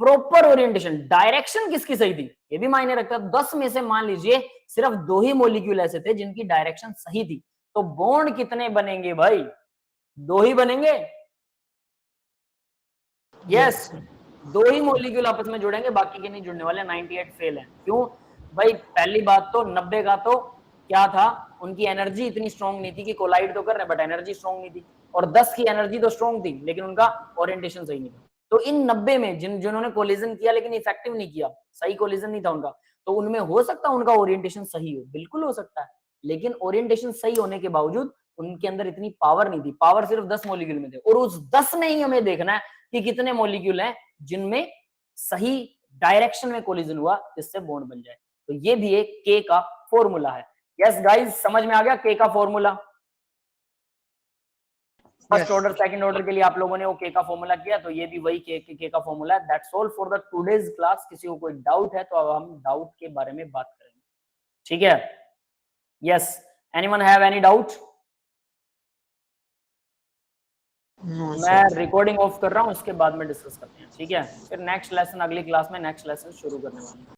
प्रॉपर ओरिएंटेशन, डायरेक्शन किसकी सही थी ये भी मायने रखता है। 10 में से मान लीजिए सिर्फ 2 ही मॉलिक्यूल ऐसे थे जिनकी डायरेक्शन सही थी, तो बॉन्ड कितने बनेंगे भाई, 2 ही बनेंगे। यस, 2 ही मॉलिक्यूल आपस में जुड़ेंगे, बाकी के नहीं जुड़ने वाले। 98 फेल है। क्यों भाई, पहली बात तो 90 का तो क्या था, उनकी एनर्जी इतनी स्ट्रांग नहीं थी कि कोलाइड तो कर रहे, बट एनर्जी स्ट्रांग नहीं थी। और 10 की एनर्जी तो स्ट्रांग थी लेकिन उनका ओरिएंटेशन सही नहीं था। तो इन 90 में जिन्होंने कोलिजन किया लेकिन इफेक्टिव नहीं किया, सही कोलिजन नहीं था उनका, तो उनमें हो सकता है उनका ओरिएंटेशन सही हो, बिल्कुल हो सकता है। लेकिन ओरिएंटेशन सही होने के बावजूद उनके अंदर इतनी पावर नहीं थी, पावर सिर्फ 10 मॉलिक्यूल में थे। और उस 10 में ही हमें देखना है कि कितने मॉलिक्यूल हैं जिनमें सही डायरेक्शन में कोलिजन हुआ जिससे बॉन्ड बन जाए। तो ये भी एक के का फॉर्मूला है। यस गाइस, समझ में आ गया के का formula? First order second order के लिए आप लोगों ने वो के का फॉर्मूला किया, तो ये भी वही के का फॉर्मूला है। That's all for the today's class. किसी को कोई डाउट है तो अब हम डाउट के बारे में बात करेंगे, ठीक है? Yes, anyone have any doubt? मैं रिकॉर्डिंग ऑफ कर रहा हूं, उसके बाद में डिस्कस करते हैं, ठीक है? फिर नेक्स्ट लेसन अगली क्लास में नेक्स्ट लेसन शुरू करने वाले हैं।